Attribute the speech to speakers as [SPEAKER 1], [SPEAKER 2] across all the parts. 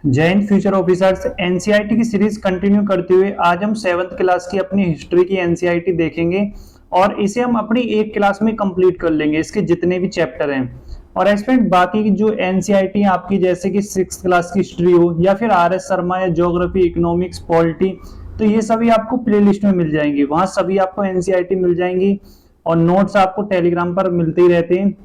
[SPEAKER 1] जय Hind future officers. NCERT की series continue करते हुए आज हम 7th क्लास की अपनी हिस्ट्री की एनसीईआरटी देखेंगे और इसे हम अपनी एक क्लास में कंप्लीट कर लेंगे, इसके जितने भी चैप्टर हैं। और एस्पेक्ट बाकी की जो एनसीईआरटी है आपकी, जैसे कि 6th क्लास की हिस्ट्री हो या फिर आर एस शर्मा या ज्योग्राफी, इकोनॉमिक्स, पॉलिटी, तो ये सभी आपको प्ले लिस्ट में मिल जाएंगी। वहां सभी आपको एनसीईआरटी मिल जाएंगी और नोट्स आपको टेलीग्राम पर मिलते ही रहते हैं।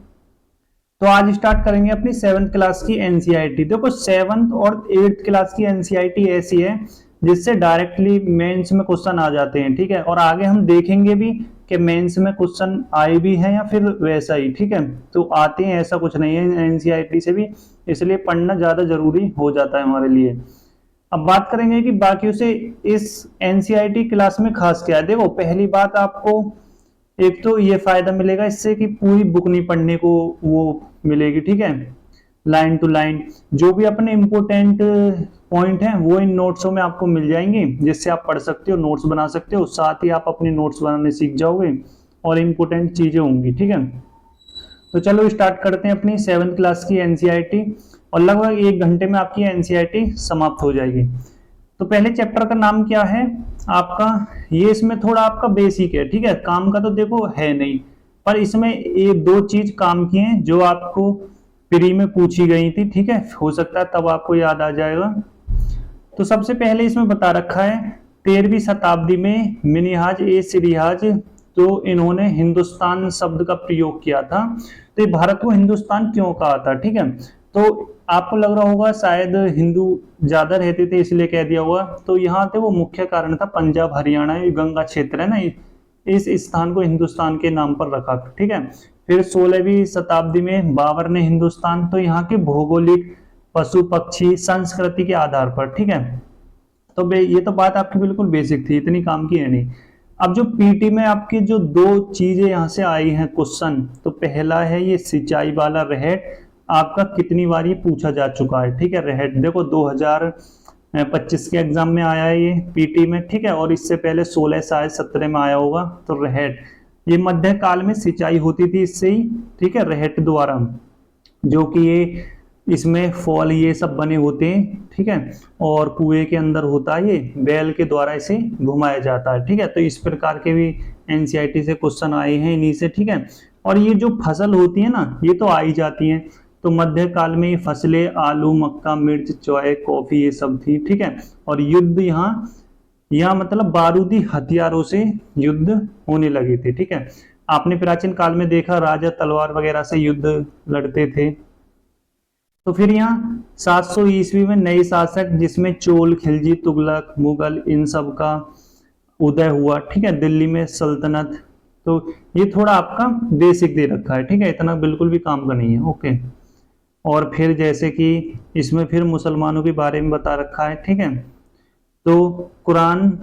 [SPEAKER 1] तो आज स्टार्ट करेंगे अपनी 7th क्लास की एनसीईआरटी। देखो 7th और 8th क्लास की एनसीईआरटी ऐसी है जिससे डायरेक्टली मेंस में क्वेश्चन आ जाते हैं, ठीक है। और आगे हम देखेंगे भी कि मेंस में क्वेश्चन आए भी हैं या फिर वैसा ही, ठीक है। तो आते हैं, ऐसा कुछ नहीं है एनसीईआरटी से भी, इसलिए पढ़ना ज्यादा जरूरी हो जाता है हमारे लिए। अब बात करेंगे कि बाकी से इस एनसीईआरटी क्लास में खास क्या है। देखो पहली बात, आपको एक तो ये फायदा मिलेगा इससे कि पूरी बुक नहीं पढ़ने को वो मिलेगी, ठीक है। लाइन टू लाइन जो भी अपने इंपोर्टेंट पॉइंट हैं वो इन नोट्सों में आपको मिल जाएंगे, जिससे आप पढ़ सकते हो, नोट्स बना सकते हो, साथ ही आप अपने नोट्स बनाने सीख जाओगे और इंपोर्टेंट चीजें होंगी, ठीक है। तो चलो स्टार्ट करते हैं अपनी 7th क्लास की एनसीईआरटी और लगभग 1 घंटे में आपकी एनसीईआरटी समाप्त हो जाएगी। तो पहले चैप्टर का नाम क्या है आपका, ये इसमें थोड़ा आपका बेसिक है, ठीक है। काम का तो देखो है नहीं, पर इसमें ये 2 चीज काम की हैं जो आपको प्री में पूछी गई थी, ठीक है। हो सकता है तब आपको याद आ जाएगा। तो सबसे पहले इसमें बता रखा है 13वीं शताब्दी में मिनिहाज ए सिरिहाज, तो इन्होंने हिंदुस्तान शब्द का प्रयोग किया था। तो ये भारत को हिंदुस्तान क्यों कहा था, ठीक है। तो आपको लग रहा होगा शायद हिंदू ज्यादा रहते थे इसलिए कह दिया होगा, तो यहाँ थे वो मुख्य कारण था पंजाब हरियाणा, ये गंगा क्षेत्र है ना, इस स्थान को हिंदुस्तान के नाम पर रखा, ठीक है। फिर 16वीं शताब्दी में बाबर ने हिंदुस्तान, तो यहाँ के भौगोलिक, पशु पक्षी, संस्कृति के आधार पर, ठीक है। तो ये तो बात आपकी बिल्कुल बेसिक थी, इतनी काम की है नहीं। अब जो पीटी में आपकी जो 2 चीजें यहाँ से आई हैं क्वेश्चन, तो पहला है ये सिंचाई वाला रहट, आपका कितनी बार ये पूछा जा चुका है, ठीक है। रहट देखो 2025 के एग्जाम में आया है ये पीटी में, ठीक है। और इससे पहले 16 शायद 17 में आया होगा। तो रहट ये मध्य काल में सिंचाई होती थी इससे ही, ठीक है, रहट द्वारा, जो कि ये इसमें फॉल ये सब बने होते हैं, ठीक है। और कुएं के अंदर होता है, ये बैल के द्वारा इसे घुमाया जाता है, ठीक है। तो इस प्रकार के भी एनसीईआरटी से क्वेश्चन आए हैं इन्हीं से, ठीक है। और ये जो फसल होती है ना, ये तो आई जाती है। तो मध्य काल में ये फसलें आलू, मक्का, मिर्च, चाय, कॉफी ये सब थी, ठीक है। और युद्ध यहाँ मतलब बारूदी हथियारों से युद्ध होने लगे थे, ठीक है। आपने प्राचीन काल में देखा राजा तलवार वगैरह से युद्ध लड़ते थे। तो फिर यहाँ 700 ईस्वी में नए शासक, जिसमें चोल, खिलजी, तुगलक, मुगल, इन सब का उदय हुआ, ठीक है, दिल्ली में सल्तनत। तो ये थोड़ा आपका बेसिक दे रखा है, ठीक है, इतना बिल्कुल भी काम का नहीं है, ओके। और फिर जैसे कि इसमें फिर मुसलमानों के बारे में बता रखा है, ठीक है। तो कुरान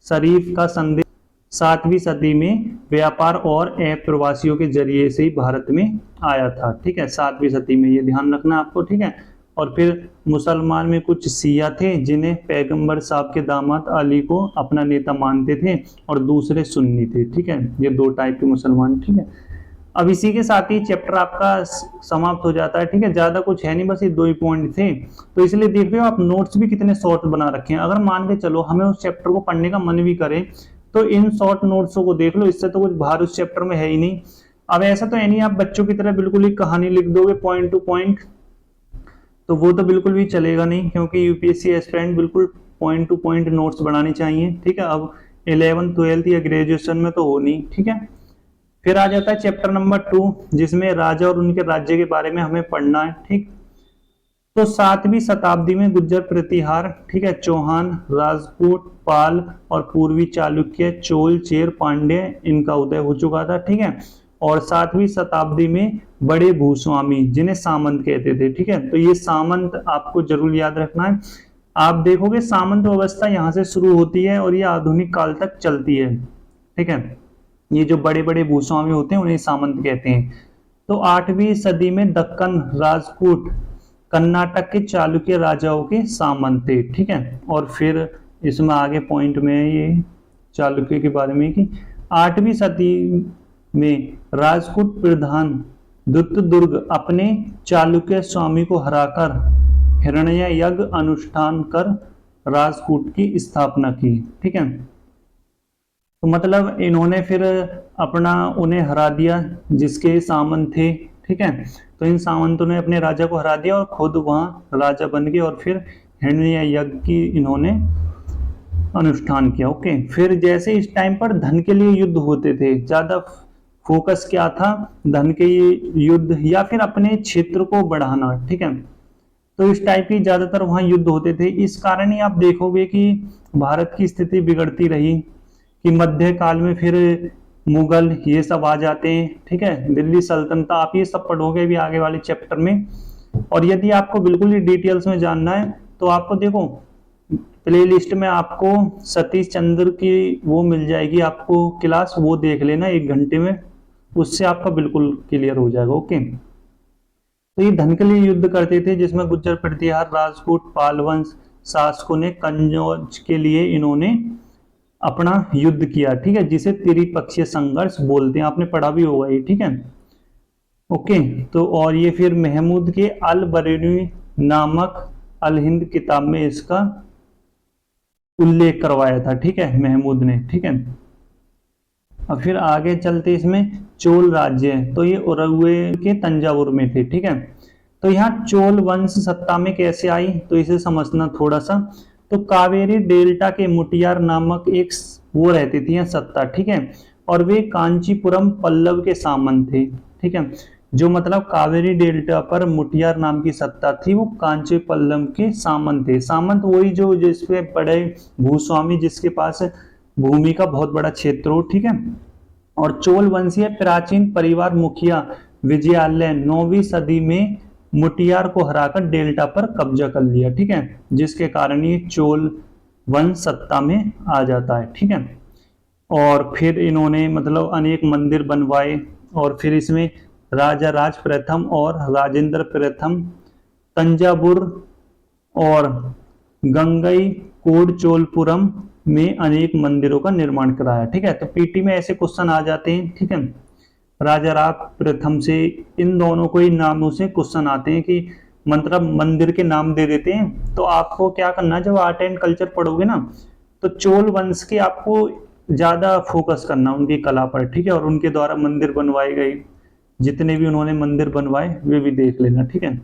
[SPEAKER 1] शरीफ का संदेश 7वीं सदी में व्यापार और अप्रवासियों के जरिए से ही भारत में आया था, ठीक है, 7वीं सदी में, ये ध्यान रखना आपको, ठीक है। और फिर मुसलमान में कुछ शिया थे जिन्हें पैगंबर साहब के दामाद अली को अपना नेता मानते थे, और दूसरे सुन्नी थे, ठीक है। ये 2 टाइप के मुसलमान, ठीक है। अब इसी के साथ ही चैप्टर आपका समाप्त हो जाता है, ठीक है। ज्यादा कुछ है नहीं, बस ये 2 ही पॉइंट थे। तो इसलिए देख रहे हो आप नोट्स भी कितने शॉर्ट बना रखे हैं। अगर मान के चलो हमें उस चैप्टर को पढ़ने का मन भी करे तो इन शॉर्ट नोट्सों को देख लो, इससे तो कुछ बाहर उस चैप्टर में है ही नहीं। अब ऐसा तो है नहीं आप बच्चों की तरह बिल्कुल ही कहानी लिख दोगे पॉइंट टू पॉइंट, तो वो तो बिल्कुल भी चलेगा नहीं, क्योंकि यूपीएससी एस्पिरेंट बिल्कुल पॉइंट टू पॉइंट नोट्स बनानी चाहिए, ठीक है। अब 11th 12th या ग्रेजुएशन में तो हो नहीं, ठीक है। फिर आ जाता है चैप्टर नंबर 2, जिसमें राजा और उनके राज्य के बारे में हमें पढ़ना है, ठीक। तो 7वीं शताब्दी में गुर्जर प्रतिहार, ठीक है, चौहान, राजपूत, पाल और पूर्वी चालुक्य, चोल, चेर, पांड्य, इनका उदय हो चुका था, ठीक है। और 7वीं शताब्दी में बड़े भूस्वामी, जिन्हें सामंत कहते थे, ठीक है। तो ये सामंत आपको जरूर याद रखना है। आप देखोगे सामंत व्यवस्था यहाँ से शुरू होती है और ये आधुनिक काल तक चलती है, ठीक है। ये जो बड़े बड़े भूस्वामी होते हैं उन्हें सामंत कहते हैं। तो 8वीं सदी में दक्कन राजपूत कर्नाटक के चालुक्य राजाओं के सामंत थे, ठीक है। और फिर इसमें आगे पॉइंट में ये चालुक्य के बारे में कि 8वीं सदी में राजपूत प्रधान दुत्तदुर्ग अपने चालुक्य स्वामी को हराकर हिरण्ययज्ञ अनुष्ठान कर राजकूट की स्थापना की। ठीक है, तो मतलब इन्होंने फिर अपना उन्हें हरा दिया जिसके सामंत थे। ठीक है, तो इन सामंतों ने अपने राजा को हरा दिया और खुद वहां राजा बन गए और फिर हिरण्ययज्ञ की इन्होंने अनुष्ठान किया। ओके, फिर जैसे इस टाइम पर धन के लिए युद्ध होते थे, ज्यादा फोकस क्या था, धन के युद्ध या फिर अपने क्षेत्र को बढ़ाना। ठीक है, तो इस टाइप की ज्यादातर वहां युद्ध होते थे। इस कारण ही आप देखोगे कि भारत की स्थिति बिगड़ती रही कि मध्य काल में फिर मुगल ये सब आ जाते हैं। ठीक है, दिल्ली सल्तनत, आप ये सब पढ़ोगे भी आगे वाले चैप्टर में। और यदि आपको बिल्कुल ही डिटेल्स में जानना है तो आपको देखो प्ले लिस्ट में आपको सतीश चंद्र की वो मिल जाएगी आपको क्लास, वो देख लेना 1 घंटे में, उससे आपका बिल्कुल क्लियर हो जाएगा। ओके, तो ये धन के लिए युद्ध करते थे जिसमें गुज्जर प्रतिहार राजपूत पाल वंश शासकों ने कन्नौज के लिए इन्होंने अपना युद्ध किया। ठीक है, जिसे त्रिपक्षीय संघर्ष बोलते हैं, आपने पढ़ा भी होगा ये। ठीक है, ओके, तो और ये फिर महमूद के अल बरेनी नामक अल हिंद किताब में इसका उल्लेख करवाया था। ठीक है, महमूद ने। ठीक है, अब फिर आगे चलते इसमें चोल राज्य है, तो ये उरुग्वे के तंजावुर में थे। ठीक है, तो यहाँ चोल वंश सत्ता में कैसे आई तो इसे समझना थोड़ा सा। तो कावेरी डेल्टा के मुटियार नामक एक वो रहती थी यहाँ सत्ता। ठीक है, और वे कांचीपुरम पल्लव के सामंत थे। ठीक है, जो मतलब कावेरी डेल्टा पर मुटियार नाम की सत्ता थी वो कांची पल्लव के सामंत थे। सामंत वही जो जिसपे बड़े भूस्वामी जिसके पास भूमि का बहुत बड़ा क्षेत्र हो। ठीक है, और चोल वंशीय प्राचीन परिवार मुखिया विजयालय 9वीं सदी में मुटियार को हराकर डेल्टा पर कब्जा कर लिया। ठीक है, जिसके कारण ये चोल वंश सत्ता में आ जाता है। ठीक है, और फिर इन्होंने मतलब अनेक मंदिर बनवाए और फिर इसमें राजा राज प्रथम और राजेंद्र प्रथम तंजावुर और गंगई कोडचोलपुरम में अनेक मंदिरों का निर्माण कराया। ठीक है, तो पीटी में ऐसे क्वेश्चन आ जाते हैं। ठीक है, राजा राज प्रथम से इन दोनों को ही नामों से क्वेश्चन आते हैं कि मतलब मंदिर के नाम दे देते हैं। तो आपको क्या करना है, जब आर्ट एंड कल्चर पढ़ोगे ना तो चोल वंश के आपको ज्यादा फोकस करना उनकी कला पर। ठीक है, और उनके द्वारा मंदिर बनवाए गए, जितने भी उन्होंने मंदिर बनवाए वे भी देख लेना। ठीक है,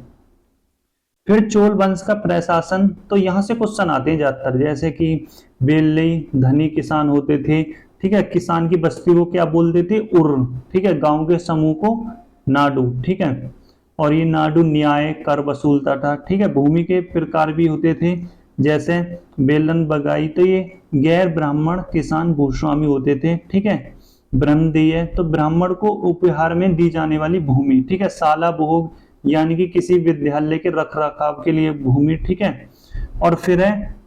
[SPEAKER 1] फिर चोल वंश का प्रशासन, तो यहाँ से क्वेश्चन आते हैं ज्यादातर, जैसे कि बेल्लई धनी किसान होते थे। ठीक है, किसान की बस्ती को क्या बोलते थे, उर्र। ठीक है, गांव के समूह को नाडू। ठीक है, और ये नाडू न्याय कर वसूलता था। ठीक है, भूमि के प्रकार भी होते थे जैसे बेलन बगाई, तो ये गैर ब्राह्मण किसान भूस्वामी होते थे। ठीक है, ब्रह्मदेय, तो ब्राह्मण को उपहार में दी जाने वाली भूमि। ठीक है, साला भोग यानी कि किसी विद्यालय के रखरखाव के लिए भूमि। ठीक है, और फिर है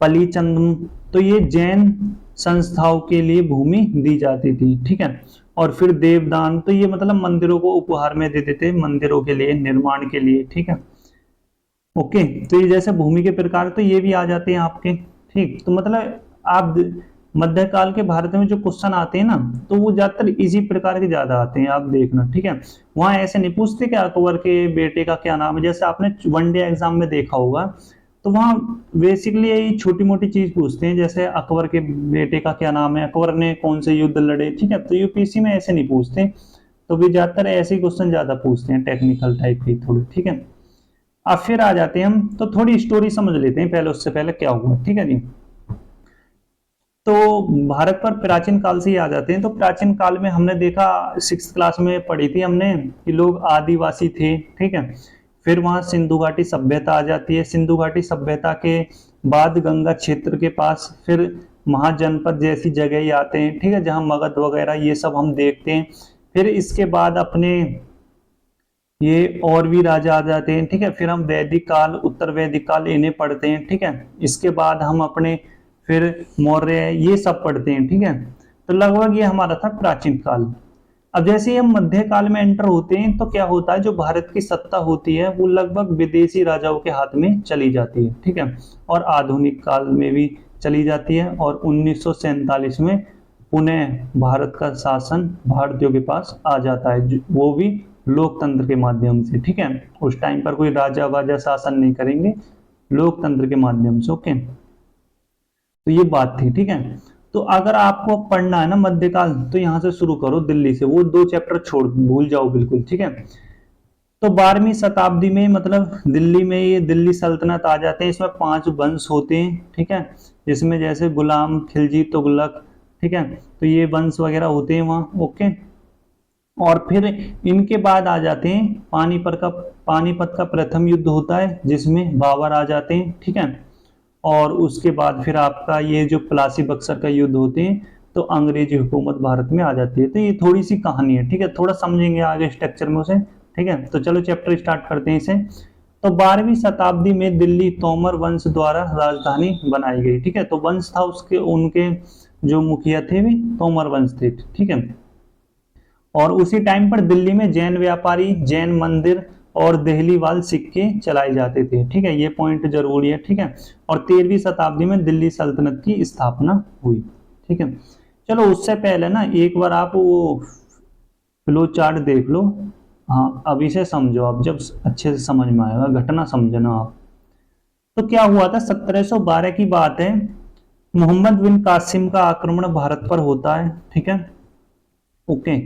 [SPEAKER 1] पलीचंदम, तो ये जैन संस्थाओं के लिए भूमि दी जाती थी। ठीक है, और फिर देवदान, तो ये मतलब मंदिरों को उपहार में देते थे, मंदिरों के लिए निर्माण के लिए। ठीक है, ओके, तो ये जैसे भूमि के प्रकार तो ये भी आ जाते हैं आपके। ठीक, तो मतलब आप मध्यकाल के भारत में जो क्वेश्चन आते हैं ना तो वो ज्यादातर इसी प्रकार के ज्यादा आते हैं, आप देखना। ठीक है, वहां ऐसे नहीं पूछते कि अकबर के बेटे का क्या नाम है, जैसे आपने वनडे एग्जाम में देखा होगा तो वहां बेसिकली यही छोटी मोटी चीज पूछते हैं, जैसे अकबर के बेटे का क्या नाम है, अकबर ने कौन से युद्ध लड़े। ठीक है, तो यूपीएससी में ऐसे नहीं पूछते, तो भी ज्यादातर ऐसे क्वेश्चन ज्यादा पूछते हैं, टेक्निकल टाइप के थोड़े। ठीक है, अब फिर आ जाते हैं हम, तो थोड़ी स्टोरी समझ लेते हैं पहले, उससे पहले क्या हुआ। ठीक है जी, तो भारत पर प्राचीन काल से ही आ जाते हैं। तो प्राचीन काल में हमने देखा 6th क्लास में पढ़ी थी हमने कि लोग आदिवासी थे। ठीक है, फिर वहां सिंधु घाटी सभ्यता आ जाती है। सिंधु घाटी सभ्यता के बाद गंगा क्षेत्र के पास फिर महाजनपद जैसी जगह ही आते हैं। ठीक है, जहां मगध वगैरह ये सब हम देखते हैं। फिर इसके बाद अपने ये और भी राजा आ जाते हैं। ठीक है, फिर हम वैदिक काल उत्तर वैदिक काल इन्हें पढ़ते हैं। ठीक है, इसके बाद हम अपने फिर मौर्य ये सब पढ़ते हैं। ठीक है, तो लगभग ये हमारा था प्राचीन काल। अब जैसे ही हम मध्य काल में एंटर होते हैं तो क्या होता है, जो भारत की सत्ता होती है वो लगभग विदेशी राजाओं के हाथ में चली जाती है। ठीक है, और आधुनिक काल में भी चली जाती है, और 1947 में पुनः भारत का शासन भारतीयों के पास आ जाता है, वो भी लोकतंत्र के माध्यम से, ठीक है। उस टाइम पर कोई राजा वाजा शासन नहीं करेंगे, लोकतंत्र के माध्यम से। ओके, तो ये बात थी, ठीक है। तो अगर आपको पढ़ना है ना मध्यकाल, तो यहाँ से शुरू करो दिल्ली से, वो 2 चैप्टर छोड़ भूल जाओ बिल्कुल, ठीक है। तो 12वीं शताब्दी में मतलब दिल्ली में ये दिल्ली सल्तनत आ जाते हैं। इसमें 5 वंश होते हैं, ठीक है। इसमें जैसे गुलाम, खिलजी, तुगलक, ठीक है। तो ये वंश वगैरह होते हैं वहाँ। ओके, और फिर इनके बाद आ जाते हैं पानीपत का प्रथम युद्ध होता है, जिसमें बाबर आ जाते हैं, ठीक है। और उसके बाद फिर आपका ये जो प्लासी बक्सर का युद्ध होते हैं, तो अंग्रेजी हुकूमत भारत में आ जाती है। तो ये थोड़ी सी कहानी है, ठीक है। थोड़ा समझेंगे आगे स्ट्रक्चर में उसे, ठीक है। तो चलो चैप्टर स्टार्ट करते हैं इसे। तो 12वीं शताब्दी में दिल्ली तोमर वंश द्वारा राजधानी बनाई गई, ठीक है। तो वंश था उसके, उनके जो मुखिया थे वे तोमर वंश थे, ठीक है। और उसी टाइम पर दिल्ली में जैन व्यापारी, जैन मंदिर और देहलीवाल सिक्के चलाए जाते थे, ठीक है। ये पॉइंट जरूरी है, ठीक है। और 13वीं शताब्दी में दिल्ली सल्तनत की स्थापना हुई, ठीक है। चलो उससे पहले ना एक बार आप वो फ्लो चार्ट देख लो। हाँ, अभी से समझो आप, जब अच्छे से समझ में आएगा, घटना समझना आप। तो क्या हुआ था, 1712 की बात है। मोहम्मद बिन कासिम का आक्रमण भारत पर होता है, ठीक है। ओके,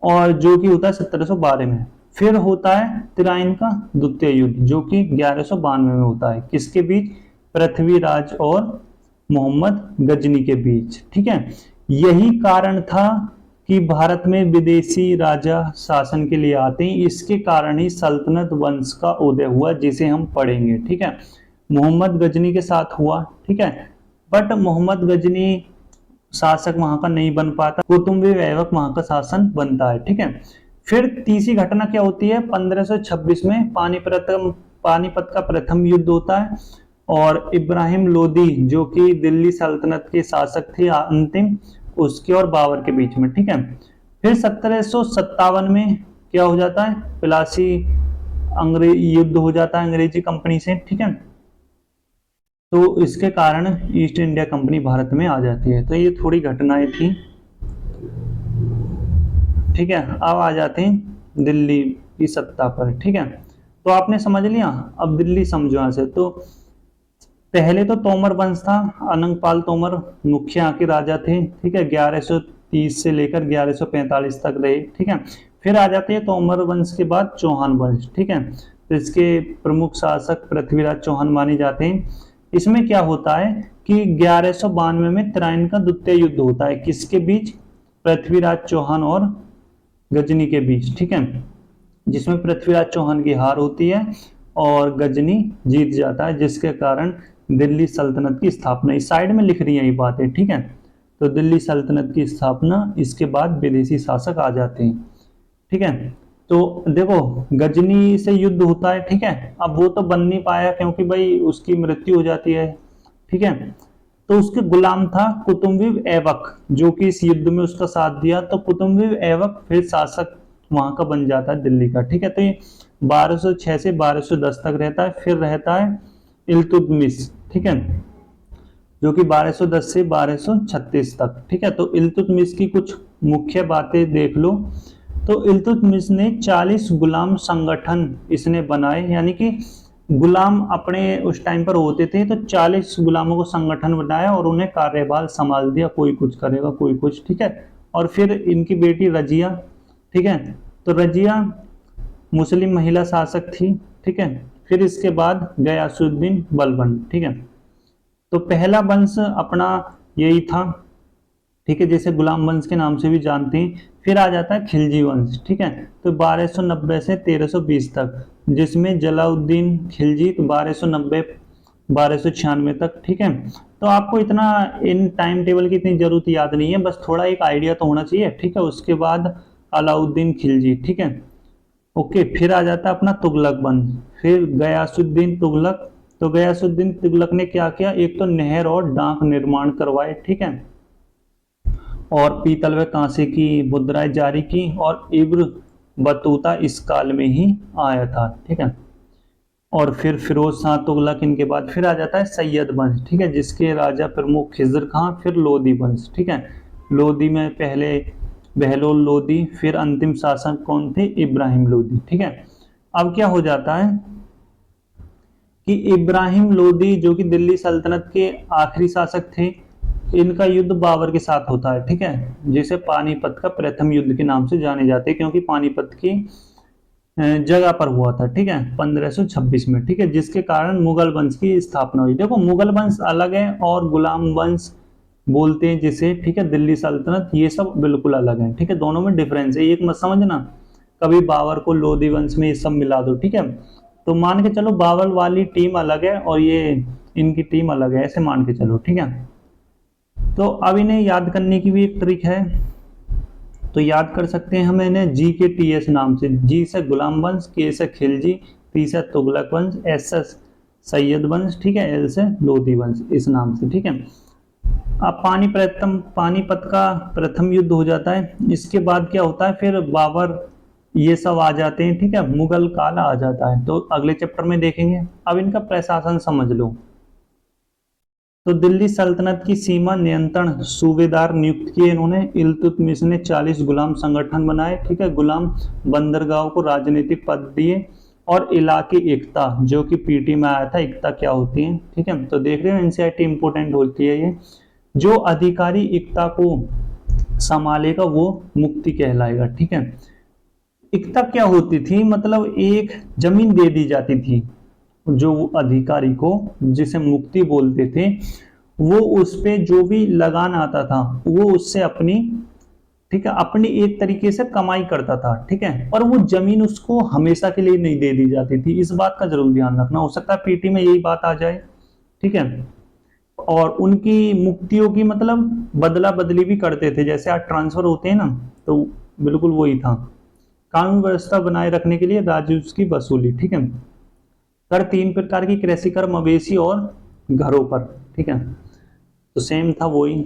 [SPEAKER 1] और जो कि होता है 1712 में। फिर होता है तराइन का द्वितीय युद्ध, जो कि 1192 में होता है। किसके बीच? पृथ्वीराज और मोहम्मद गजनी के बीच, ठीक है। यही कारण था कि भारत में विदेशी राजा शासन के लिए आते हैं। इसके कारण ही सल्तनत वंश का उदय हुआ, जिसे हम पढ़ेंगे, ठीक है। मोहम्मद गजनी के साथ हुआ, ठीक है। बट मोहम्मद गजनी शासक वहां का नहीं बन पाता, कुतुम्बी ऐबक वहां का शासन बनता है, ठीक है। फिर तीसरी घटना क्या होती है, 1526 में पानीपत का प्रथम युद्ध होता है। और इब्राहिम लोदी, जो कि दिल्ली सल्तनत के शासक थे अंतिम, उसके और बाबर के बीच में, ठीक है। फिर 1757 में क्या हो जाता है, प्लासी अंग्रेज युद्ध हो जाता है अंग्रेजी कंपनी से, ठीक है। तो इसके कारण ईस्ट इंडिया कंपनी भारत में आ जाती है। तो ये थोड़ी घटनाएं थी, ठीक है। अब आ जाते हैं दिल्ली की सत्ता पर, ठीक है। तो आपने समझ लिया, अब दिल्ली समझो यहां से। तो पहले तो तोमर वंश था, अनंगपाल तोमर मुख्य यहाँ के राजा थे, ठीक है। 1130 से लेकर 1145 तक रहे, ठीक है। फिर आ जाते हैं तोमर वंश के बाद चौहान वंश, ठीक है। तो इसके प्रमुख शासक पृथ्वीराज चौहान माने जाते हैं। इसमें क्या होता है कि 1192 में तराइन का द्वितीय युद्ध होता है। किसके बीच? पृथ्वीराज चौहान और गजनी के बीच, ठीक है। जिसमें पृथ्वीराज चौहान की हार होती है और गजनी जीत जाता है, जिसके कारण दिल्ली सल्तनत की स्थापना, इस साइड में लिख रही है ये बातें, ठीक है। तो दिल्ली सल्तनत की स्थापना, इसके बाद विदेशी शासक आ जाते हैं, ठीक है। तो देखो गजनी से युद्ध होता है, ठीक है। अब वो तो बन नहीं पाया क्योंकि भाई उसकी मृत्यु हो जाती है, ठीक है। तो उसके गुलाम था कुतुम्बी ऐबक, जो कि इस युद्ध में उसका साथ दिया। तो कुतुम्बी ऐबक फिर शासक वहां का बन जाता है दिल्ली का, ठीक है। तो ये 1206 से 1210 तक रहता है। फिर रहता है इल्तुतमिश, ठीक है, जो कि 1210 से 1236 तक, ठीक है। तो इल्तुतमिश की कुछ मुख्य बातें देख लो। तो इल्तुतमिश ने 40 गुलाम संगठन इसने बनाए, यानी कि गुलाम अपने उस टाइम पर होते थे, तो 40 गुलामों को संगठन बनाया और उन्हें कार्यभार संभाल दिया, कोई कुछ करेगा कोई कुछ, ठीक है। और फिर इनकी बेटी रजिया, ठीक है। तो रजिया मुस्लिम महिला शासक थी, ठीक है। फिर इसके बाद गयासुद्दीन बलबन, ठीक है। तो पहला वंश अपना यही था, ठीक है, जैसे गुलाम वंश के नाम से भी जानते हैं। फिर आ जाता है खिलजी वंश, ठीक है। तो 1290 से 1320 तक, जिसमें जलाउद्दीन खिलजी, तो 1290 1296 तक, ठीक है। तो आपको इतना इन टाइम टेबल की इतनी जरूरत याद नहीं है, बस थोड़ा एक आइडिया तो होना चाहिए, ठीक है। उसके बाद अलाउद्दीन खिलजी, ठीक है। ओके, फिर आ जाता है अपना तुगलक वंश, फिर गयासुद्दीन तुगलक। तो गयासुद्दीन तुगलक ने क्या किया, एक तो नहर और डाक निर्माण करवाए, ठीक है। और पीतल व कांसे की मुद्राएं जारी की, और इब्र बतूता इस काल में ही आया था, ठीक है। और फिर फिरोज शाह तुगलक, इनके बाद फिर आ जाता है सैयद वंश, ठीक है, जिसके राजा प्रमुख खिजर खां, फिर लोधी वंश, ठीक है। लोधी में पहले बहलोल लोदी, फिर अंतिम शासक कौन थे, इब्राहिम लोदी। ठीक है, अब क्या हो जाता है कि इब्राहिम लोदी जो कि दिल्ली सल्तनत के आखिरी शासक थे, इनका युद्ध बाबर के साथ होता है। ठीक है, जिसे पानीपत का प्रथम युद्ध के नाम से जाने जाते हैं, क्योंकि पानीपत की जगह पर हुआ था। ठीक है, 1526 में। ठीक है, जिसके कारण मुगल वंश की स्थापना हुई। देखो, मुगल वंश अलग है और गुलाम वंश बोलते हैं जिसे, ठीक है, दिल्ली सल्तनत, ये सब बिल्कुल अलग है। ठीक है, दोनों में डिफरेंस है, एक मत समझना कभी बाबर को लोधी वंश में ये सब मिला दो। ठीक है, तो मान के चलो बाबर वाली टीम अलग है और ये इनकी टीम अलग है, ऐसे मान के चलो। ठीक है, तो अब इन्हें याद करने की भी एक ट्रिक है, तो याद कर सकते हैं हम इन्हें जी के टी एस नाम से। जी से गुलाम वंश, के से खिलजी, टी से तुगलक वंश, एस से सैयद वंश, ठीक है, एल से लोधी वंश, इस नाम से। ठीक है, अब पानीपत का प्रथम युद्ध हो जाता है। इसके बाद क्या होता है, फिर बाबर ये सब आ जाते हैं। ठीक है, मुगल काल आ जाता है, तो अगले चैप्टर में देखेंगे। अब इनका प्रशासन समझ लो। तो दिल्ली सल्तनत की सीमा नियंत्रण सूबेदार नियुक्त किए इन्होंने। इल्तुतमिश ने 40 गुलाम संगठन बनाए। ठीक है, गुलाम बंदरगाह को राजनीतिक पद दिए और इलाकी एकता, जो कि पीटी में आया था, एकता क्या होती है। ठीक है, तो देख रहे हो एनसीईआरटी इंपोर्टेंट होती है ये। जो अधिकारी एकता को संभालेगा वो मुक्ति कहलाएगा। ठीक है, एकता क्या होती थी, मतलब एक जमीन दे दी जाती थी जो अधिकारी को, जिसे मुक्ति बोलते थे, वो उस पे जो भी लगान आता था वो उससे अपनी, ठीक है, अपनी एक तरीके से कमाई करता था। ठीक है, और वो जमीन उसको हमेशा के लिए नहीं दे दी जाती थी, इस बात का जरूर ध्यान रखना। हो सकता है पीटी में यही बात आ जाए। ठीक है, और उनकी मुक्तियों की मतलब बदला बदली भी करते थे, जैसे आज ट्रांसफर होते हैं ना, तो बिल्कुल वही था। कानून व्यवस्था बनाए रखने के लिए राजस्व की वसूली। ठीक है, कर 3 प्रकार की, कृषि कर, मवेशी और घरों पर। ठीक है, तो सेम था वही।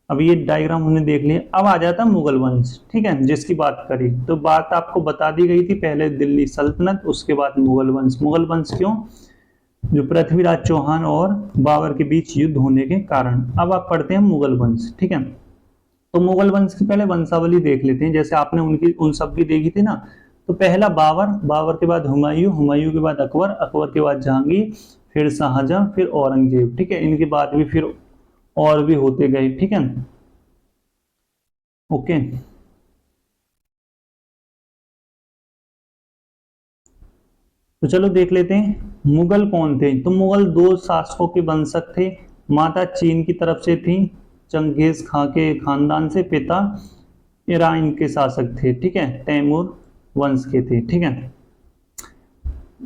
[SPEAKER 1] अब ये डायग्राम हमने देख लिया। अब आ जाता मुगल वंश। ठीक है, जिसकी बात करी, तो बात आपको बता दी गई थी, पहले दिल्ली सल्तनत, उसके बाद मुगल वंश। मुगल वंश क्यों, जो पृथ्वीराज चौहान और बाबर के बीच युद्ध होने के कारण। अब आप पढ़ते हैं मुगल वंश। ठीक है, तो मुगल वंश की पहले वंशावली देख लेते हैं, जैसे आपने उनकी उन सब की देखी थी ना। तो पहला बाबर, बाबर के बाद हुमायूं, हुमायूं के बाद अकबर, अकबर के बाद जहांगीर, फिर शाहजहां, फिर औरंगजेब। ठीक है, इनके बाद भी फिर और भी होते गए। ठीक है, ओके। तो चलो देख लेते हैं मुगल कौन थे। तो मुगल 2 शासकों के वंशज थे। माता चीन की तरफ से थी, चंगेज खां के खानदान से। पिता ईरान के शासक थे। ठीक है, तैमूर वंश के थे। ठीक है,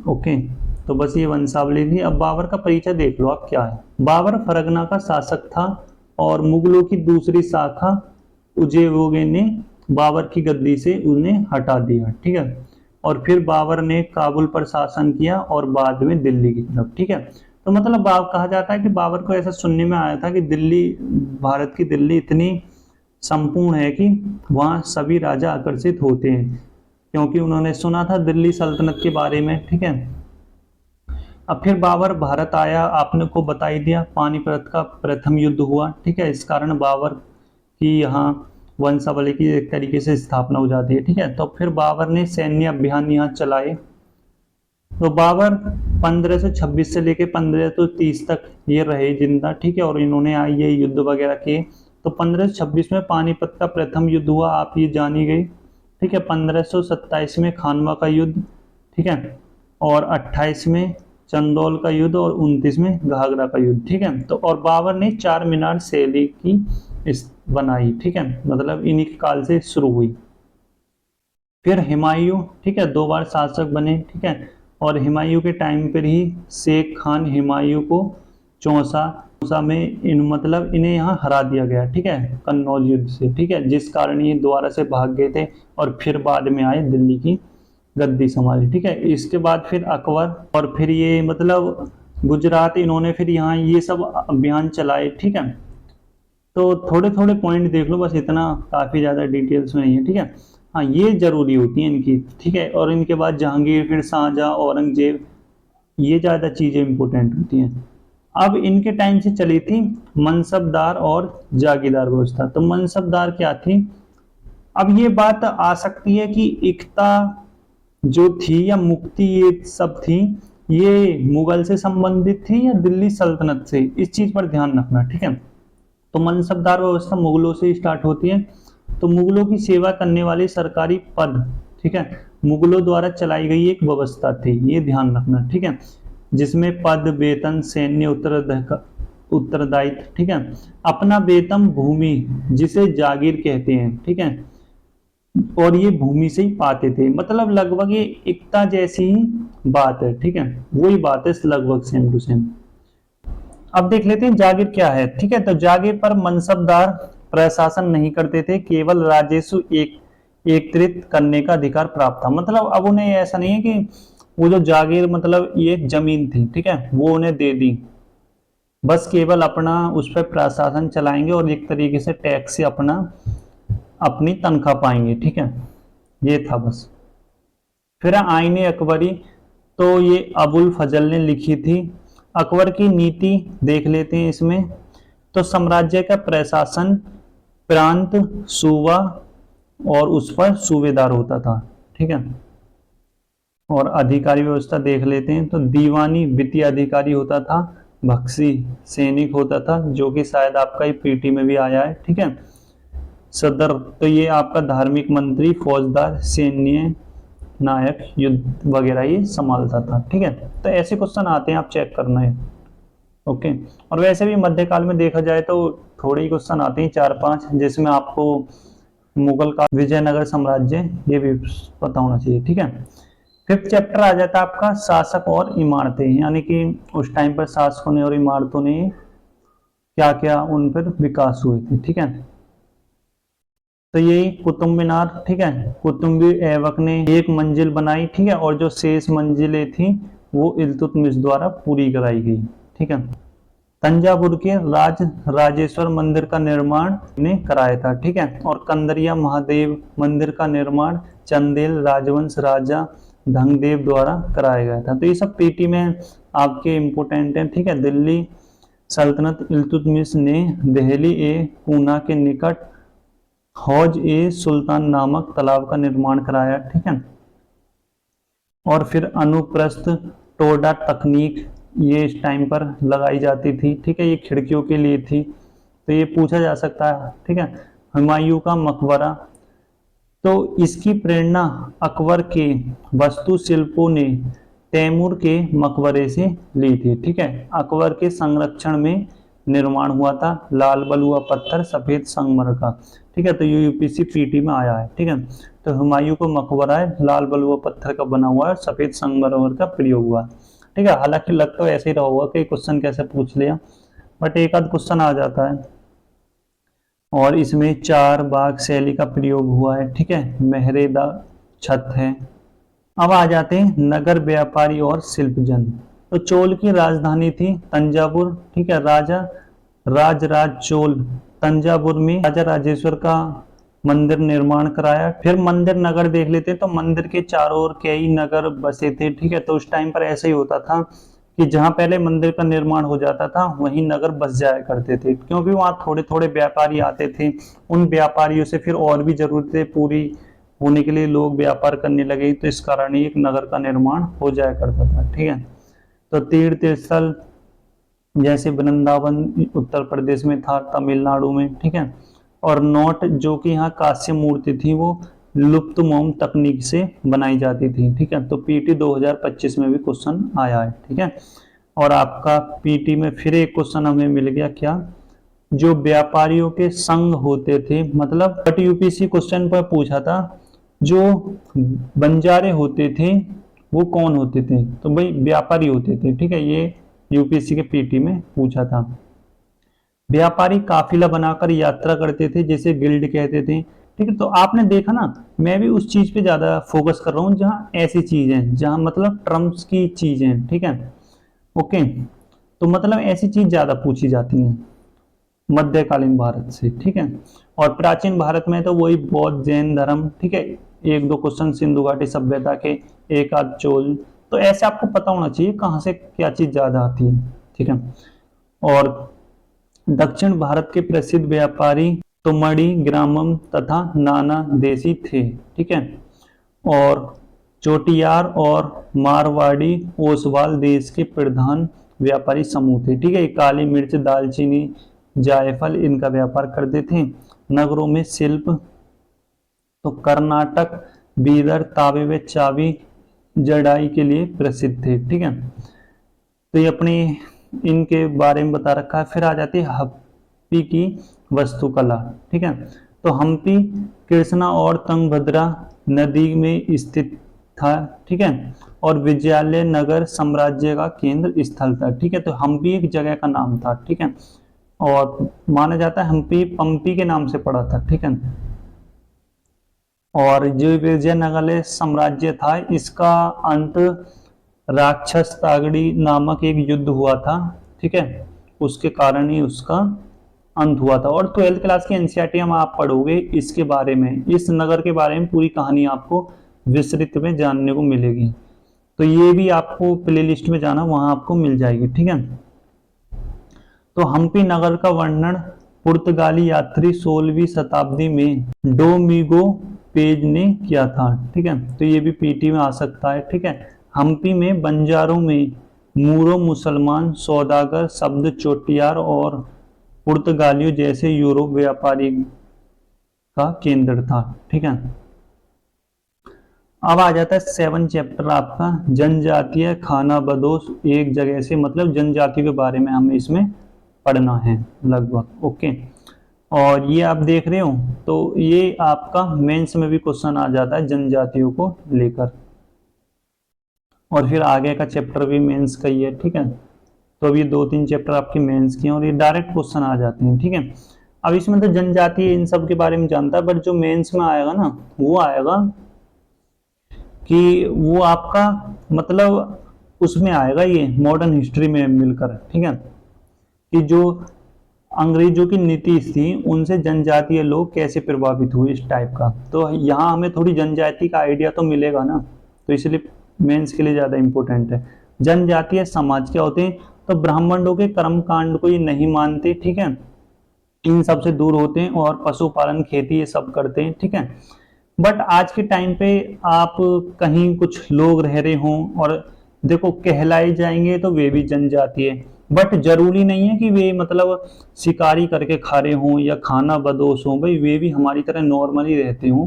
[SPEAKER 1] ओके। तो बस ये वंशावली थी। अब बाबर का परिचय देख लो आप क्या है। बाबर फरगना का शासक था और मुगलों की दूसरी शाखा उजेवोगे ने बाबर की गद्दी से उन्हें हटा दिया। ठीक है, और फिर बाबर ने काबुल पर शासन किया और बाद में दिल्ली की तरफ। ठीक है, तो मतलब कहा जाता है कि बाबर को ऐसा सुनने में आया था कि दिल्ली, भारत की दिल्ली इतनी संपूर्ण है कि वहाँ सभी राजा आकर्षित होते हैं, क्योंकि उन्होंने सुना था दिल्ली सल्तनत के बारे में। ठीक है, अब फिर बाबर भारत आया, आपने को बता ही दिया, पानीपत का प्रथम युद्ध हुआ। ठीक है, इस कारण बाबर की यहाँ वंशावली की एक तरीके से स्थापना हो जाती है। ठीक है, तो फिर बाबर ने सैन्य अभियान यहाँ चलाए। तो बाबर 1526 से लेके 1530 तक ये रहे जिंदा। ठीक है, और इन्होंने ये युद्ध वगैरह किए। तो 1526 में पानीपत का प्रथम युद्ध हुआ, आप ये जानी गई। ठीक है, 1527 में खानवा का युद्ध। ठीक है, और 28 में चंदौल का युद्ध और 29 में घाघरा का युद्ध। ठीक है, तो और बाबर ने 4 मीनार शैली की इस बनाई। ठीक है, मतलब इन्हीं के काल से शुरू हुई। फिर हुमायूं, ठीक है, 2 बार शासक बने। ठीक है, और हुमायूं के टाइम पर ही शेख खान हुमायूं को चौसा में मतलब इन्हें यहाँ हरा दिया गया। ठीक है, कन्नौज युद्ध से। ठीक है, जिस कारण ये दोबारा से भाग गए थे और फिर बाद में आए, दिल्ली की गद्दी संभाली। ठीक है, इसके बाद फिर अकबर, और फिर ये मतलब गुजरात, इन्होंने फिर यहाँ ये सब अभियान चलाए। ठीक है, तो थोड़े थोड़े पॉइंट देख लो बस, इतना काफ़ी ज़्यादा डिटेल्स में नहीं है। ठीक है, हाँ ये जरूरी होती है इनकी। ठीक है, और इनके बाद जहांगीर, फिर शाहजहां, औरंगजेब, ये ज़्यादा चीज़ें इंपॉर्टेंट होती हैं। अब इनके टाइम से चली थी मनसबदार और जागीरदार व्यवस्था। तो मनसबदार क्या थी, अब ये बात आ सकती है कि एकता जो थी या मुक्ति ये सब थी, ये मुगल से संबंधित थी या दिल्ली सल्तनत से, इस चीज पर ध्यान रखना, ठीक है। तो मनसबदार व्यवस्था मुगलों से स्टार्ट होती है। तो मुगलों की सेवा करने वाले सरकारी पद, ठीक है, मुगलों द्वारा चलाई गई एक व्यवस्था थी, ये ध्यान रखना, ठीक है, जिसमें पद, वेतन, सैन्य उत्तरदायित्व, ठीक है, अपना वेतन, भूमि जिसे जागीर कहते हैं, ठीक है, और ये भूमि से ही पाते थे। मतलब लगभग ये एकता जैसी ही बात है, ठीक है, वही बात है लगभग सेम टू सेम। अब देख लेते हैं जागीर क्या है, ठीक है। तो जागीर पर मनसबदार प्रशासन नहीं करते थे, केवल राजस्व एकत्रित करने का अधिकार प्राप्त था। मतलब अब उन्हें ऐसा नहीं है कि वो जो जागीर मतलब ये जमीन थी, ठीक है, वो उन्हें दे दी, बस केवल अपना उस पर प्रशासन चलाएंगे और एक तरीके से टैक्स से अपनी तनख्वाह पाएंगे, ठीक है, ये था बस। फिर आईने अकबरी, तो ये अबुल फजल ने लिखी थी। अकबर की नीति देख लेते हैं इसमें। तो साम्राज्य का प्रशासन प्रांत, सूबा और उस पर सूबेदार होता था, ठीक है। और अधिकारी व्यवस्था देख लेते हैं। तो दीवानी वित्तीय अधिकारी होता था, बख्शी सैनिक होता था, जो कि शायद आपका ही पीटी में भी आया है, ठीक है। सदर, तो ये आपका धार्मिक मंत्री, फौजदार, सैन्य नायक, युद्ध वगैरह ये संभालता था, ठीक है। तो ऐसे क्वेश्चन आते हैं, आप चेक करना है, ओके। और वैसे भी मध्यकाल में देखा जाए तो थोड़े ही क्वेश्चन आते हैं, 4-5, जिसमें आपको मुगल का विजयनगर साम्राज्य ये भी पता होना चाहिए, ठीक है। फिफ्थ चैप्टर आ जाता है आपका शासक और इमारतें, यानी कि उस टाइम पर शासकों ने और इमारतों ने क्या क्या उन पर विकास हुए थे, ठीक है। तो यही कुतुब मीनार, ठीक है, कुतुबी ऐबक ने एक मंजिल बनाई, ठीक है, और जो शेष मंजिलें थी वो इल्तुतमिश द्वारा पूरी कराई गई, ठीक है। तंजावुर के राजेश्वर मंदिर का निर्माण ने कराया था, ठीक है। और कंदरिया महादेव मंदिर का निर्माण चंदेल राजवंश राजा धंगदेव द्वारा कराया गया था। तो ये सब पीटी में आपके इम्पोर्टेंट है, ठीक है। दिल्ली सल्तनत इल्तुतमिश ने दहली ए कूना के निकट हौज ए सुल्तान नामक तालाब का निर्माण कराया, ठीक है। और फिर अनुप्रस्थ टोडा तकनीक ये इस टाइम पर लगाई जाती थी, ठीक है, ये खिड़कियों के लिए थी, तो ये पूछा जा सकता है, ठीक है। हुमायूं का मकबरा, तो इसकी प्रेरणा अकबर के वास्तुशिल्पों ने तैमूर के मकबरे से ली थी, ठीक है। अकबर के संरक्षण में निर्माण हुआ था, लाल बलुआ पत्थर सफेद संगमरमर का, ठीक है। तो ये यूपीसी पीटी में आया है, ठीक है। तो हुमायूं को मकबरा है, लाल बलुआ पत्थर का बना हुआ है, सफेद संगमरमर का प्रयोग हुआ, ठीक है। हालांकि लग तो ऐसे ही रहा होगा कि क्वेश्चन कैसे पूछ लिया, बट एक आध क्वेश्चन आ जाता है। और इसमें 4 बाग शैली का प्रयोग हुआ है, ठीक है, मेहरेदा छत है। अब आ जाते हैं नगर व्यापारी और शिल्पजन। तो चोल की राजधानी थी तंजावुर, ठीक है। राजराज चोल तंजावुर में राजा राजेश्वर का मंदिर निर्माण कराया। फिर मंदिर नगर देख लेते हैं। तो मंदिर के चारों ओर कई नगर बसे थे, ठीक है। तो उस टाइम पर ऐसा ही होता था कि जहां पहले मंदिर का निर्माण हो जाता था वहीं नगर बस जाया करते थे, क्योंकि वहां थोड़े थोड़े व्यापारी आते थे। उन व्यापारियों से फिर और भी जरूरतें पूरी होने के लिए लोग व्यापार करने लगे, तो इस कारण एक नगर का निर्माण हो जाया करता था, ठीक है। तो तीर्थ स्थल जैसे वृंदावन उत्तर प्रदेश में था, तमिलनाडु में, ठीक है। और नोट जो कि यहाँ कांस्य मूर्ति थी वो लुप्त मोम तकनीक से बनाई जाती थी, ठीक है। तो पीटी 2025 में भी क्वेश्चन आया है, ठीक है। और आपका पीटी में फिर एक क्वेश्चन हमें मिल गया, क्या, जो व्यापारियों के संघ होते थे, मतलब बट यूपीसी क्वेश्चन पर पूछा था, जो बंजारे होते थे वो कौन होते थे, तो भाई व्यापारी होते थे, ठीक है। ये यूपीसी के पीटी में पूछा था। व्यापारी काफिला बनाकर यात्रा करते थे, जिसे गिल्ड कहते थे, ठीक है। तो आपने देखा ना, मैं भी उस चीज पे ज्यादा फोकस कर रहा हूँ जहाँ ऐसी चीज है, जहाँ मतलब ट्रम्प्स की चीज है, ठीक है, ओके। तो मतलब ऐसी चीज ज्यादा पूछी जाती है मध्यकालीन भारत से, ठीक है। और प्राचीन भारत में तो वही बौद्ध जैन धर्म, ठीक है। एक दो क्वेश्चन सिंधु घाटी सभ्यता के, एक आध चोल, तो ऐसे आपको पता होना चाहिए कहाँ से क्या चीज ज्यादा आती है, ठीक है। और दक्षिण भारत के प्रसिद्ध व्यापारी, तो मणि, ग्रामम तथा नाना देशी थे। ठीक है, और चोटियार और मारवाड़ी ओसवाल देश के प्रधान व्यापारी समूह थे। ठीक है, काली मिर्च, दालचीनी, जायफल इनका व्यापार करते थे। नगरों में शिल्प तो कर्नाटक, बीदर तांबे व चाबी जड़ाई के लिए प्रसिद्ध थे। ठीक है, तो ये अपने इनके बारे में बता रखा है। फिर आ जाती है हम्पी की वास्तुकला। ठीक है, तो हम्पी कृष्णा और तुंगभद्रा नदी में स्थित था। ठीक है, और विजयालय नगर साम्राज्य का केंद्र स्थल था। ठीक है, तो हम्पी एक जगह का नाम था। ठीक है, और माना जाता है हम्पी पंपी के नाम से पड़ा था। ठीक है, और जो विजयनगर साम्राज्य था इसका अंत राक्षस तागड़ी नामक एक युद्ध हुआ था। ठीक है, उसके कारण ही उसका अंत हुआ था। और 12th क्लास की एनसीईआरटी में आप पढ़ोगे इसके बारे में, इस नगर के बारे में पूरी कहानी आपको विस्तृत में जानने को मिलेगी। तो ये भी आपको प्लेलिस्ट में जाना, वहां आपको मिल जाएगी। ठीक है, तो हम्पी नगर का वर्णन पुर्तगाली यात्री 16वीं शताब्दी में डोमिगो पेज ने किया था। ठीक है, तो ये भी पीटी में आ सकता है। ठीक है, हम्पी में बंजारों में मूरो मुसलमान सौदागर शब्द चोटियार और पुर्तगालियों जैसे यूरोप व्यापारी का केंद्र था। ठीक है, अब आ जाता है 7 चैप्टर आपका जनजातीय खाना बदोश एक जगह से, मतलब जनजातियों के बारे में हमें इसमें पढ़ना है लगभग। ओके, और ये आप देख रहे हो तो ये आपका मेंस में भी क्वेश्चन आ जाता है जनजातियों को लेकर, और फिर आगे का चैप्टर भी मेंस का ही है। ठीक है, तो अभी 2-3 चैप्टर आपके मेंस के हैं और ये डायरेक्ट क्वेश्चन आ जाते हैं। ठीक है, अब इसमें तो जनजातीय इन सब के बारे में जानता है, बट जो मेंस में आएगा ना वो आएगा कि वो आपका मतलब उसमें आएगा ये मॉडर्न हिस्ट्री में मिलकर। ठीक है, कि जो अंग्रेजों की नीति थी उनसे जनजातीय लोग कैसे प्रभावित हुए, इस टाइप का। तो यहाँ हमें थोड़ी जनजाति का आइडिया तो मिलेगा ना, तो इसलिए मेंस के लिए ज्यादा इंपॉर्टेंट है। जनजातीय समाज क्या होते हैं, तो ब्राह्मणों के कर्म कांड को ये नहीं मानते। ठीक है, इन सब से दूर होते हैं और पशुपालन खेती ये सब करते हैं। ठीक है, बट आज के टाइम पे आप कहीं कुछ लोग रह रहे हों और देखो कहलाए जाएंगे तो वे भी जनजातीय है, बट जरूरी नहीं है कि वे मतलब शिकारी करके खा रहे हों या खाना बदोश हो, भाई वे भी हमारी तरह नॉर्मली रहते हों।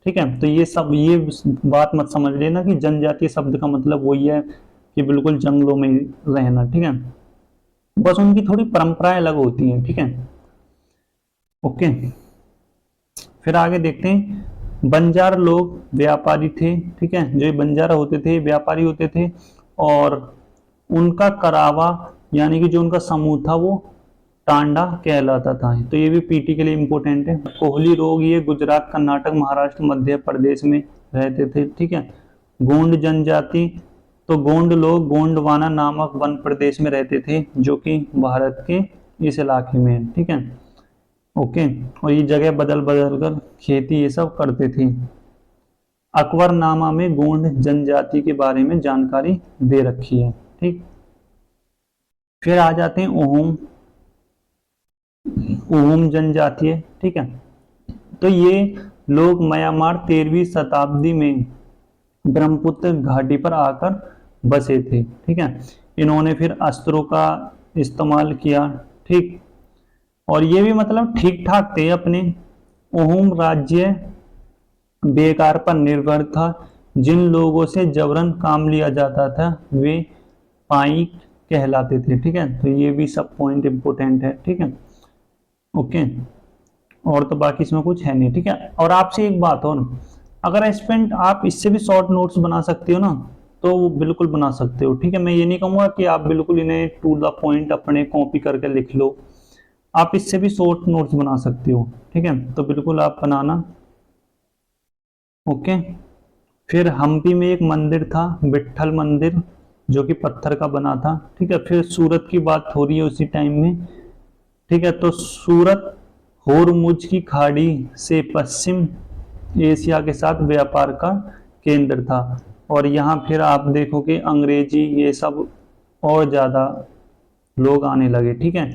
[SPEAKER 1] ठीक है, तो ये सब ये बात मत समझ लेना कि जनजातीय शब्द का मतलब वही है कि बिल्कुल जंगलों में रहना। ठीक है, बस उनकी थोड़ी परंपराएं अलग होती हैं। ठीक है, ओके, फिर आगे देखते हैं। बंजार लोग व्यापारी थे। ठीक है, जो बंजारा होते थे व्यापारी होते थे, और उनका करावा यानी कि जो उनका समूह था वो टांडा कहलाता था। तो ये भी पीटी के लिए इंपॉर्टेंट है। कोहली लोग ये गुजरात, कर्नाटक, महाराष्ट्र, मध्य प्रदेश में रहते थे। ठीक है, गोंड जनजाति तो गोंड लोग गोंडवाना नामक वन प्रदेश में रहते थे जो कि भारत के इस इलाके में है। ठीक है, ओके, और ये जगह बदल बदल कर खेती ये सब करते थे। अकबरनामा में गोंड जनजाति के बारे में जानकारी दे रखी है। ठीक, फिर आ जाते हैं ओहम जनजातीय। ठीक है, तो ये लोग म्यांमार 13वीं शताब्दी में ब्रह्मपुत्र घाटी पर आकर बसे थे। ठीक है, इन्होंने फिर अस्त्रों का इस्तेमाल किया। ठीक, और ये भी मतलब ठीक ठाक थे अपने। ओहम राज्य बेकार पर निर्भर था। जिन लोगों से जबरन काम लिया जाता था वे पाइक कहलाते थे। ठीक है, तो ये भी सब पॉइंट इंपोर्टेंट है। ठीक है, ओके, और तो बाकी इसमें कुछ है नहीं। ठीक है, और आपसे एक बात और, अगर एस्पिरेंट आप इससे भी शॉर्ट नोट्स बना सकते हो ना तो वो बिल्कुल बना सकते हो। ठीक है, मैं ये नहीं कहूँगा कि आप बिल्कुल इन्हें टू द पॉइंट अपने कॉपी करके लिख लो, आप इससे भी शॉर्ट नोट्स बना सकते हो। ठीक है, तो बिल्कुल आप बनाना। ओके, फिर हम्पी में एक मंदिर था विट्ठल मंदिर जो कि पत्थर का बना था। ठीक है, फिर सूरत की बात हो रही है उसी टाइम में। ठीक है, तो सूरत होरमुज की खाड़ी से पश्चिम एशिया के साथ व्यापार का केंद्र था, और यहाँ फिर आप देखोगे अंग्रेजी ये सब और ज़्यादा लोग आने लगे। ठीक है,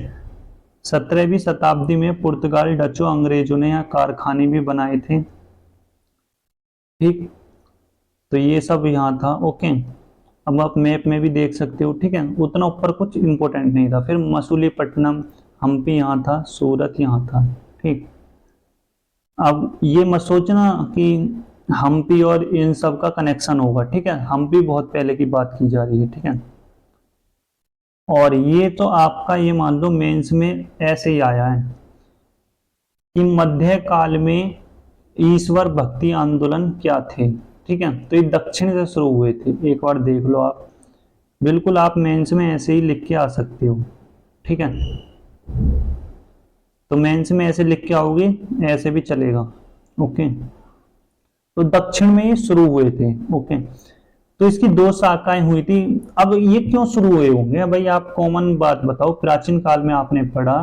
[SPEAKER 1] 17वीं शताब्दी में पुर्तगाल, डचों, अंग्रेजों ने यहाँ कारखाने भी बनाए थे। ठीक, तो ये सब यहाँ था। ओके, अब आप मैप में भी देख सकते हो। ठीक है, उतना ऊपर कुछ इंपॉर्टेंट नहीं था। फिर मसूलीपट्टनम, हम्पी यहाँ था, सूरत यहाँ था। ठीक, अब ये मत सोचना कि हम्पी और इन सब का कनेक्शन होगा। ठीक है, हम्पी बहुत पहले की बात की जा रही है। ठीक है, और ये तो आपका ये मान लो मेंस में ऐसे ही आया है कि मध्य काल में ईश्वर भक्ति आंदोलन क्या थे। ठीक है, तो ये दक्षिण से शुरू हुए थे। एक बार देख लो आप, बिल्कुल आप मेंस में ऐसे ही लिख के आ सकते हो। ठीक है, तो मेंस में ऐसे लिख के आओगे, ऐसे भी चलेगा। ओके, तो दक्षिण में ये शुरू हुए थे। ओके, तो इसकी दो शाखाएं हुई थी। अब ये क्यों शुरू हुए होंगे भाई, आप कॉमन बात बताओ। प्राचीन काल में आपने पढ़ा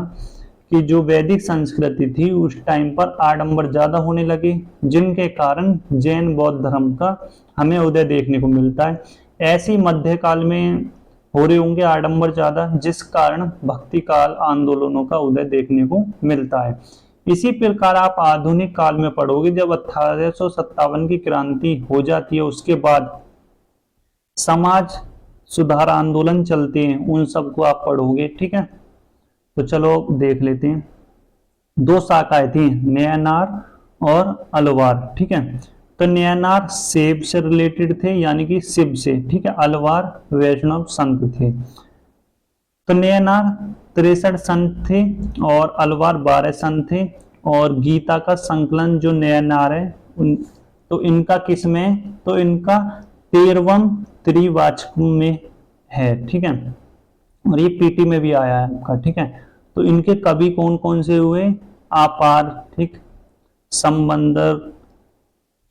[SPEAKER 1] कि जो वैदिक संस्कृति थी उस टाइम पर आडंबर ज्यादा होने लगे, जिनके कारण जैन बौद्ध धर्म का हमें उदय देखने को मिलता है। ऐसी मध्यकाल में हो रहे होंगे आडंबर ज्यादा, जिस कारण भक्ति काल आंदोलनों का उदय देखने को मिलता है। इसी प्रकार आप आधुनिक काल में पढ़ोगे, जब 1857 की क्रांति हो जाती है, उसके बाद समाज सुधार आंदोलन चलते हैं, उन सबको आप पढ़ोगे। ठीक है, तो चलो देख लेते हैं। दो शाखाएं थी, नयनार और अलवार। ठीक है, तो नयनार शिव से रिलेटेड थे, यानी कि शिव से। ठीक है, अलवार वैष्णव संत थे। तो नयनार 63 संत थे और अलवार 12 संत थे। और गीता का संकलन जो नयनार है तो इनका किस में, तो इनका 13वां त्रिवाचक में है। ठीक है, और ये पीटी में भी आया है आपका। ठीक है, तो इनके कवि कौन कौन से हुए, आपार, ठीक, संबंदर,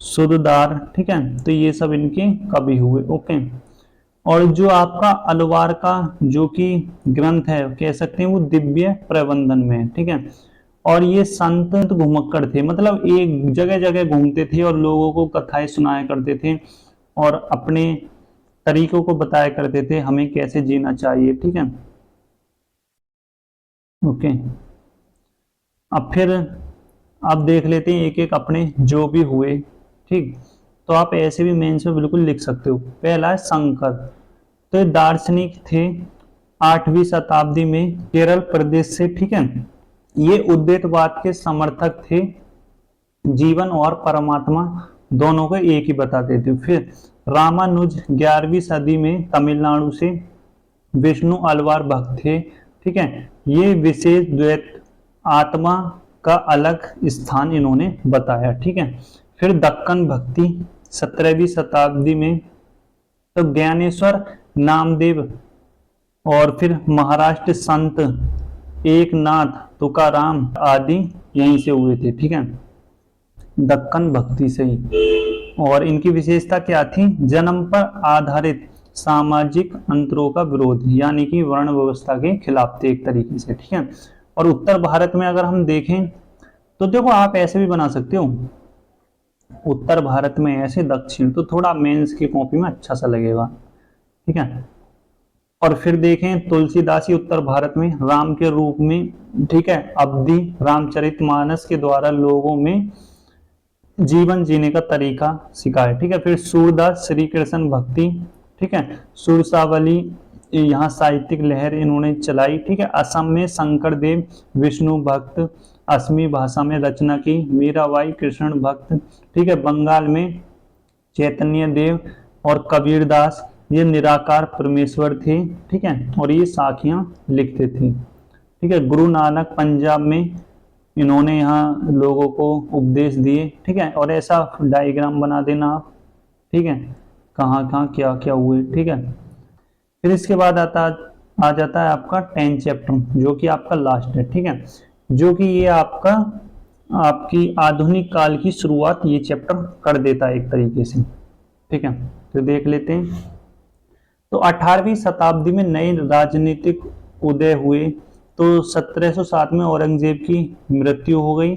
[SPEAKER 1] सुरदार। ठीक है, तो ये सब इनके कवि हुए। ओके, और जो आपका अलवार का जो कि ग्रंथ है, कह सकते हैं वो दिव्य प्रबंधन में। ठीक है, और ये संत घुमक्कड़ थे, मतलब एक जगह जगह घूमते थे और लोगों को कथाएं सुनाया करते थे और अपने तरीकों को बताया करते थे हमें कैसे जीना चाहिए। ठीक है, ओके, अब फिर आप देख लेते हैं एक एक अपने जो भी हुए। ठीक, तो आप ऐसे भी मेंस में बिल्कुल लिख सकते हो। पहला है शंकर, तो ये दार्शनिक थे 8वीं शताब्दी में केरल प्रदेश से। ठीक है, ये उद्वैतवाद के समर्थक थे, जीवन और परमात्मा दोनों को एक ही बताते थे। फिर रामानुज 11वीं सदी में तमिलनाडु से विष्णु अलवार भक्त थे। ठीक है, ये विशेष द्वैत आत्मा का अलग स्थान इन्होंने बताया। ठीक है, फिर दक्कन भक्ति 17वीं शताब्दी में तो ज्ञानेश्वर नामदेव और फिर महाराष्ट्र संत एकनाथ तुकाराम आदि यहीं से हुए थे। ठीक है, दक्कन भक्ति से ही। और इनकी विशेषता क्या थी, जन्म पर आधारित सामाजिक अंतरों का विरोध, यानी कि वर्ण व्यवस्था के खिलाफ थे एक तरीके से। ठीक है, और उत्तर भारत में अगर हम देखें तो देखो आप ऐसे भी बना सकते हो, उत्तर भारत में ऐसे, दक्षिण, तो थोड़ा मेंस की कॉपी में अच्छा सा लगेगा। ठीक है, और फिर देखें तुलसीदासी उत्तर भारत में राम के रूप में। ठीक है, अवधि रामचरितमानस के द्वारा लोगों में जीवन जीने का तरीका सिखाया। ठीक है, फिर सूरदास श्री कृष्ण भक्ति। ठीक है, सुरसावली यहाँ साहित्यिक लहर इन्होंने चलाई। ठीक है, असम में शंकर देव विष्णु भक्त, असमी भाषा में रचना की मीराबाई कृष्ण भक्त। ठीक है, बंगाल में चैतन्य देव और कबीर दास, ये निराकार परमेश्वर थे। ठीक है, और ये साखियां लिखते थे। ठीक है, गुरु नानक पंजाब में इन्होंने यहाँ लोगों को उपदेश दिए। ठीक है, और ऐसा डायग्राम बना देना आप। ठीक है, कहाँ कहाँ क्या क्या हुए। ठीक है, फिर इसके बाद आ जाता है आपका 10 चैप्टर, जो कि आपका लास्ट है। ठीक है, जो कि ये आपका आपकी आधुनिक काल की शुरुआत ये चैप्टर कर देता है एक तरीके से। ठीक है, तो देख लेते हैं। तो 18वीं शताब्दी में नए राजनीतिक उदय हुए। तो 1707 में औरंगजेब की मृत्यु हो गई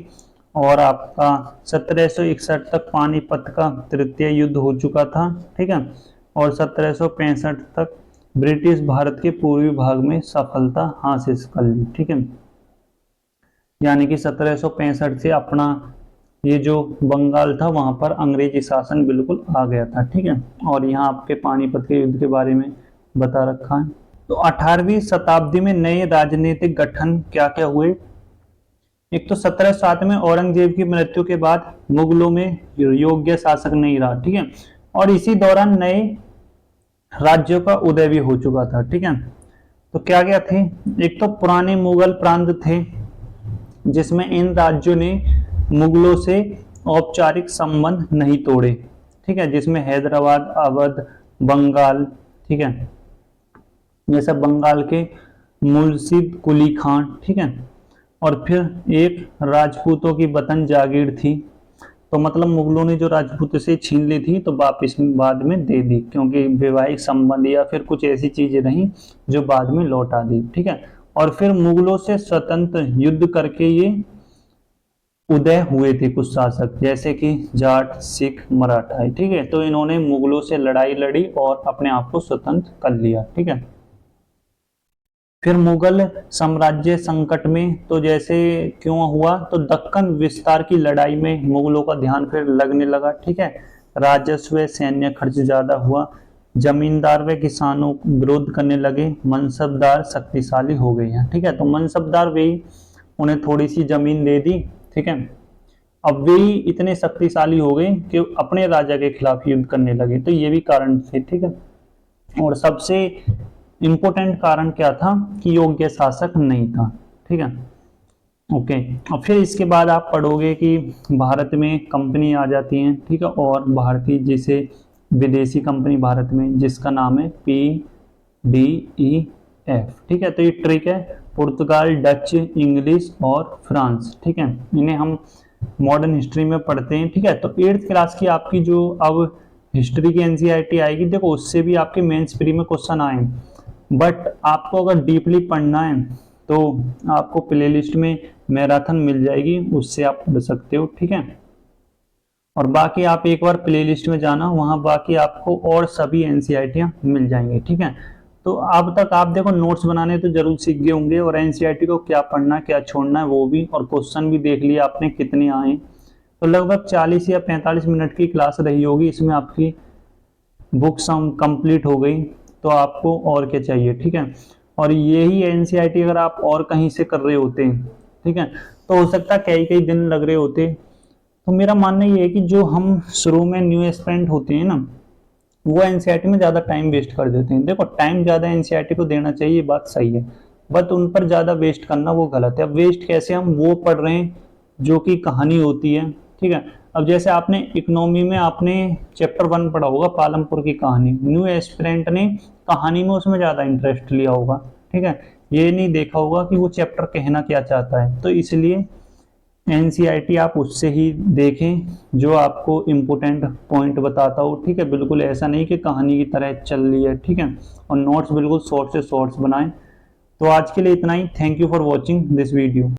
[SPEAKER 1] और आपका 1761 तक पानीपत का तृतीय युद्ध हो चुका था। ठीक है, और 1765 तक ब्रिटिश भारत के पूर्वी भाग में सफलता हासिल कर ली। ठीक है, यानी कि 1765 से अपना ये जो बंगाल था वहां पर अंग्रेजी शासन बिल्कुल आ गया था। ठीक है, और यहाँ आपके पानीपत के युद्ध के बारे में बता रखा है। तो 18वीं शताब्दी में नए राजनीतिक गठन क्या क्या हुए। एक तो 1707 में औरंगजेब की मृत्यु के बाद मुगलों में योग्य शासक नहीं रहा। ठीक है, और इसी दौरान नए राज्यों का उदय भी हो चुका था। ठीक है, तो क्या क्या थे। एक तो पुराने मुगल प्रांत थे जिसमें इन राज्यों ने मुगलों से औपचारिक संबंध नहीं तोड़े। ठीक है, जिसमें हैदराबाद, अवध, बंगाल, ठीक है, ये सब बंगाल के मुर्शिद कुली खान। ठीक है, और फिर एक राजपूतों की वतन जागीर थी। तो मतलब मुगलों ने जो राजपूत से छीन ली थी तो वापिस बाद में दे दी, क्योंकि वैवाहिक संबंध या फिर कुछ ऐसी चीजें रही जो बाद में लौटा दी। ठीक है, और फिर मुगलों से स्वतंत्र युद्ध करके ये उदय हुए थे कुछ शासक, जैसे कि जाट, सिख, मराठा। ठीक है, तो इन्होंने मुगलों से लड़ाई लड़ी और अपने आप को स्वतंत्र कर लिया। ठीक है, फिर मुगल साम्राज्य संकट में तो जैसे क्यों हुआ, तो दक्कन विस्तार की लड़ाई में मुगलों का ध्यान फिर लगने लगा। ठीक है, राजस्व, सैन्य खर्च ज्यादा हुआ, जमींदार व किसानों विरोध करने लगे, मनसबदार शक्तिशाली हो गए हैं। ठीक है, तो मनसबदार भी उन्हें थोड़ी सी जमीन दे दी। ठीक है, अब वे इतने शक्तिशाली हो गए कि अपने राजा के खिलाफ युद्ध करने लगे। तो ये भी कारण थे। ठीक है, और सबसे इंपॉर्टेंट कारण क्या था कि योग्य शासक नहीं था। ठीक है, ओके। और फिर इसके बाद आप पढ़ोगे कि भारत में कंपनी आ जाती हैं। ठीक है, और भारतीय जिसे विदेशी कंपनी भारत में जिसका नाम है PDEF। ठीक है, तो ये ट्रिक है, पुर्तगाल, डच, इंग्लिश और फ्रांस। ठीक है, इन्हें हम मॉडर्न हिस्ट्री में पढ़ते हैं। ठीक है, तो 8th क्लास की आपकी जो अब हिस्ट्री की NCERT आएगी, देखो उससे भी आपके मेंस प्री में क्वेश्चन आए, बट आपको अगर डीपली पढ़ना है तो आपको प्लेलिस्ट में मैराथन मिल जाएगी, उससे आप पढ़ सकते हो। ठीक है, और बाकी आप एक बार प्लेलिस्ट में जाना, वहां बाकी आपको और सभी NCERT मिल जाएंगे। ठीक है, तो अब तक आप देखो नोट्स बनाने तो जरूर सीख गए होंगे, और NCERT को क्या पढ़ना क्या छोड़ना है वो भी, और क्वेश्चन भी देख लिया आपने कितने आए। तो लगभग 40 या 45 मिनट की क्लास रही होगी, इसमें आपकी बुक कंप्लीट हो गई। तो आपको और क्या चाहिए। ठीक है, और यही NCERT अगर आप और कहीं से कर रहे होते हैं, ठीक है, तो हो सकता है कई कई दिन लग रहे होते। तो मेरा मानना ये है कि जो हम शुरू में न्यू एस्पिरेंट होते हैं ना, वो NCERT में ज़्यादा टाइम वेस्ट कर देते हैं। देखो टाइम ज़्यादा NCERT को देना चाहिए, बात सही है, बट उन पर ज़्यादा वेस्ट करना वो गलत है। अब वेस्ट कैसे, हम वो पढ़ रहे हैं जो कि कहानी होती है। ठीक है, अब जैसे आपने इकोनॉमी में आपने चैप्टर 1 पढ़ा होगा, पालमपुर की कहानी, न्यू एस्पिरेंट ने कहानी में उसमें ज़्यादा इंटरेस्ट लिया होगा। ठीक है, ये नहीं देखा होगा कि वो चैप्टर कहना क्या चाहता है। तो इसलिए NCERT आप उससे ही देखें जो आपको इम्पोर्टेंट पॉइंट बताता हो। ठीक है, बिल्कुल ऐसा नहीं कि कहानी की तरह चल रही है। ठीक है, और नोट्स बिल्कुल शॉर्ट से शॉर्ट्स बनाएं। तो आज के लिए इतना ही। Thank you for watching this video.